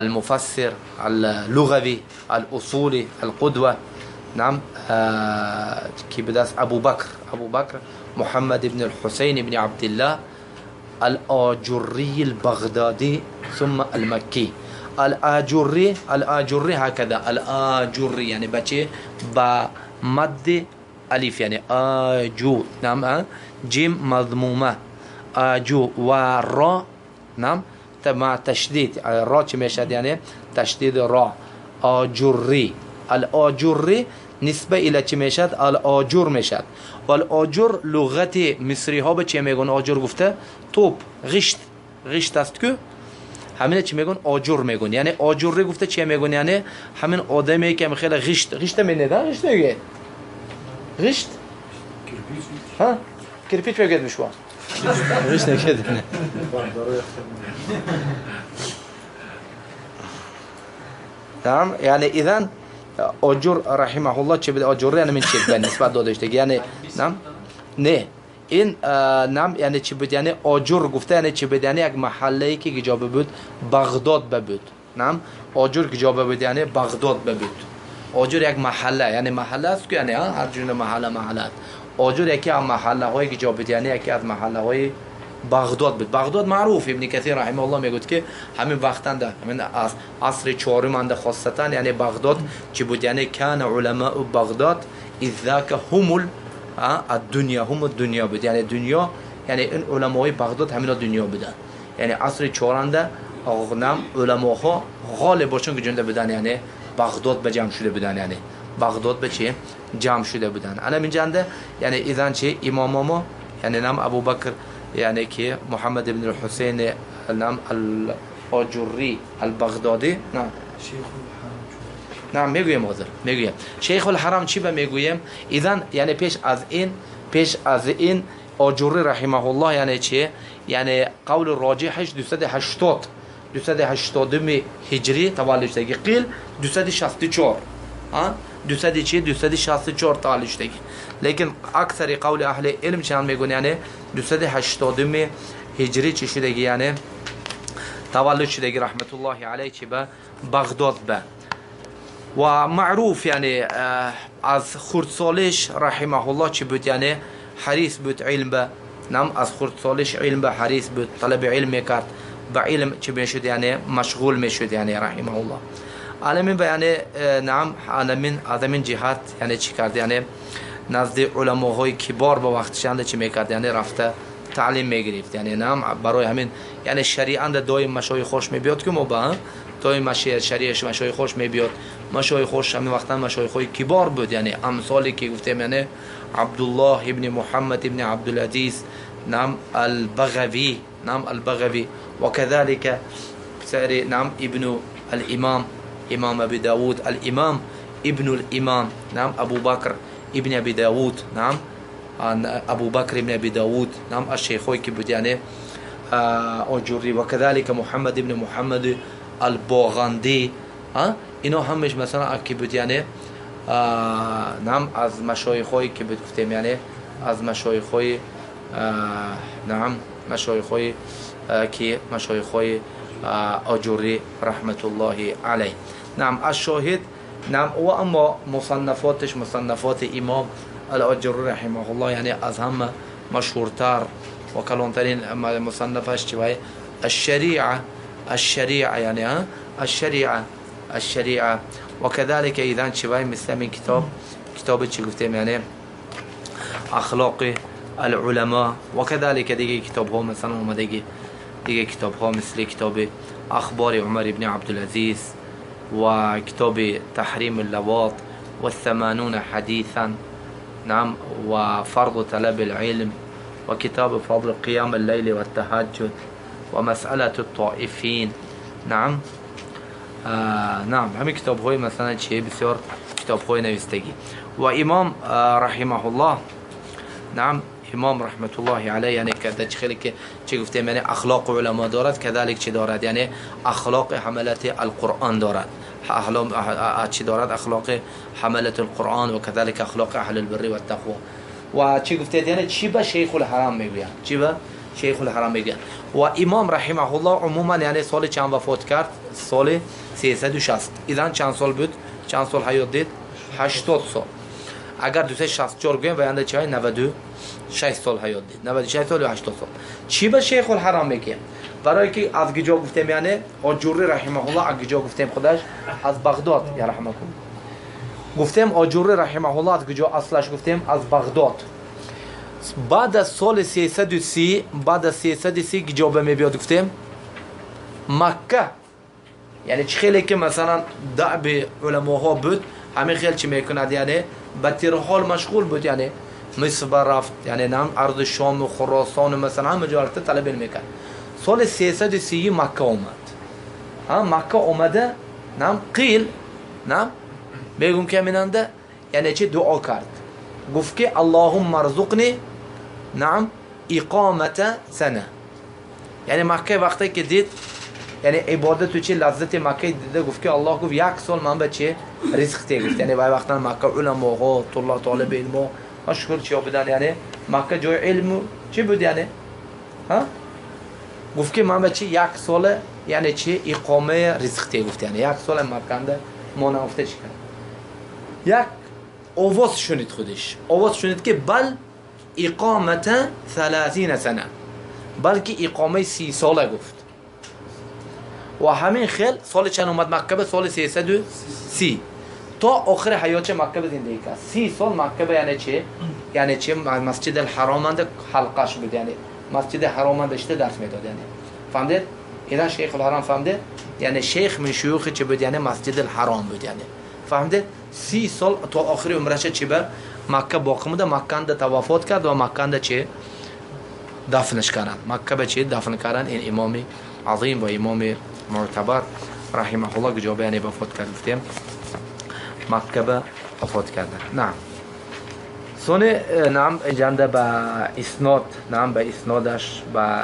المفسر اللغوي الأصولي القدوة. نعم كي بدأت أبو بكر محمد بن الحسين بن عبد الله الآجري البغدادي ثم المكي. الآجري هكذا، الآجري يعني بچه بمد ألف يعني آجو. نعم جيم مضمومة آجو والراء نعم مع تشديد الراء چه میشد یعنی تشدید را. آجری، الآجری نسبه الى چه میشد؟ الآجر میشد. و الآجر لغت مصری ها به چه میگن آجر گفته؟ توپ، غشت است که همین چه میگن آجر میگن. یعنی آجری گفته چه میگن یعنی همین آدمی که خیلی غشت مینه غشت میگه غشت ها کرپیچ بگید بشوا غشت نکید. تمام یعنی اذن آجر رحمه الله چه بده آجر یعنی من چه به نسبت داده شده یعنی نعم نه این نعم یعنی چه بود یعنی آجر گفته یعنی چه بود یعنی یک محله ای که جا بود بغداد بود. نعم آجر که جا بود یعنی بغداد بود. آجر یک محله یعنی محله است که یعنی هر جور محله آجر یکی از محله هایی که جا بود یعنی یکی از محله های بغداد بود. بغداد معروف، ابن کثیر رحمه الله میگه که همین وقتنده همین عصر چهارم انده خاصتا یعنی بغداد چی بود یعنی کان علماء بغداد اذ ذاک هم الدنیا بود. یعنی دنیا یعنی این علمای بغداد همین دنیا بودن. یعنی عصر چهارنده اغنم علماها غالب باشون که جنده بودن یعنی بغداد به جمع شده بودن. یعنی بغداد به چه جمع شده بودن. انا من جنده یعنی اذن چه امام ما یعنی نام ابو بکر یعنی که محمد بن الحسین نام الآجری البغدادی نعم میگویم میگویم شیخ الحرم چی به میگویم. اذن یعنی پیش از این آجری رحمه الله یعنی چی یعنی قول راجحش 280 هجری تولد شدگی قیل 264 264 تولد شدگی. لیکن اکثر قول اهل علم چند میگن یعنی 280 هجری چی شدگی یعنی تولد شدگی رحمت الله علیه چی به بغداد به. و معروف یعنی از خردسالش رحمه الله چی بود یعنی حریص بود علم به. نعم از خردسالش علم به حریص بود، طلب علم میکرد، به علم چی میشد یعنی مشغول میشد یعنی رحمه الله. علمین به یعنی نعم علمین جهات یعنی چی کرد یعنی نزد علماهای کبار به وقتش اند چی میکرد یعنی رفته تعلیم میگرفت. یعنی نعم برای همین یعنی شریعت دایم مشای خوش میبیاد که ما با دایم شریعت مشای خوش میبیاد. مشای خوش همین وقتا مشای خوی کبار بود یعنی امثالی که گفتیم یعنی عبدالله ابن محمد ابن عبدالعزیز نعم البغوی نعم البغوی و كذلك سعر نعم ابن الامام امام ابي داود الامام ابن الامام نعم ابو بكر ابن ابي داود نعم ابو بكر ابن ابي داود نعم الشيخوي که بود یعنی آجری و كذلك محمد ابن محمد الباغندی اینا همش مثلا که بود یعنی نعم از مشایخوی که بود گفتیم یعنی از مشایخوی نعم مشایخوی که مشایخوی آجری رحمت الله علیه. نعم الشاهد نعم و اما مصنفاتش مصنفات امام الآجری رحمه الله یعنی از همه مشهورتر و کلانترین مصنفش چیه الشریعه یعنی الشریعه و كذلك ایذن چیه مثل این کتاب چی گفتیم یعنی اخلاق العلماء و كذلك دیگه کتاب ها مثلا اومدگی دیگه کتاب ها مثل کتاب اخبار عمر ابن عبدالعزیز و کتاب تحریم اللواط و 80 حدیثا نعم و فرض طلب العلم و کتاب فضل قیام اللیل و التهجد و مسئله الطائفین. نعم نعم همین کتاب های مثلا چیه بسیار کتاب های نوشتگی. و امام رحمه الله نعم امام رحمت الله علیه یعنی که خیلی که چه گفتیم یعنی اخلاق علما دارد كذلك چه دارد یعنی اخلاق حملت القرآن دارد چه دارد اخلاق حملت القرآن و كذلك اخلاق اهل البر و التقوا. و چه گفتید یعنی چی به شیخ الحرم میگوید چی به شیخ الحرم میگه. و امام رحمه الله عموما یعنی سال چند وفات کرد؟ سال 360. ایدان چند سال بود؟ چند سال حیات دید؟ 80 سال. اگر 264 بگیم و یعنی چه 96 سال حیات دید. 96 سال و 80 سال. چی به شیخ الحرم میگه؟ برای که از کجا گفتیم یعنی آجوری رحمه الله از کجا گفتیم خودش؟ از بغداد یا رحمه الله. گفتیم آجوری رحمه الله از کجا اصلش گفتیم؟ از بغداد. بعد از سال 330 کجا به می بیاد گفتیم؟ مکه. یعنی چه خیلی که مثلا دعب علماها بود همه خیلی چی میکند یعنی به ترحال مشغول بود یعنی مصر رفت یعنی نام ارض شام و خراسان مثلا همه جا رفت طلب علم میکرد. سال 330 مکه اومد. مکه اومده نام قیل نام میگم که مننده یعنی چه دعا کرد گفت که اللهم ارزقنی نعم اقامت سنه. یعنی مکه وقتی که دید یعنی عبادت و چه لذت مکه دیده گفت که الله گفت یک سال من به چه رزق ته گفت. یعنی وقتا مکه علما ها طالب علم مشهور چی بودن یعنی مکه جای علم چی بود یعنی گفت که من به چه یک سال یعنی چه اقامه رزق ته گفت. یعنی یک سال مکه انده ما نگفته چی کرد. یک آواز شنید خودش آواز شنید که بل اقامت 30 سنه بلکه اقامه 30 ساله گفت. و همین خیل سال چند اومد مکه به سال 330 تا آخر حیات مکه به زندگی کرد. 30 سال مکه به یعنی چه؟ یعنی چه مسجد الحرام اند حلقش بود یعنی مسجد حرام اند داشته درس میداد یعنی فهمید؟ اینا شیخ الحرم فهمید؟ یعنی شیخ من شیوخ چه بود یعنی مسجد الحرام بود یعنی فهمید؟ 30 سال تا آخر عمرش چه به مکه باقی مونده. مکه اند توافات کرد و مکه اند چه دفنش کردن. مکه به چه دفن کردن این امام عظیم و امام معتبر رحمه الله که جواب یعنی وفات کرد گفتیم مکه به وفات کردن. نعم سونه نعم جنده به اسناد نعم به اسنادش به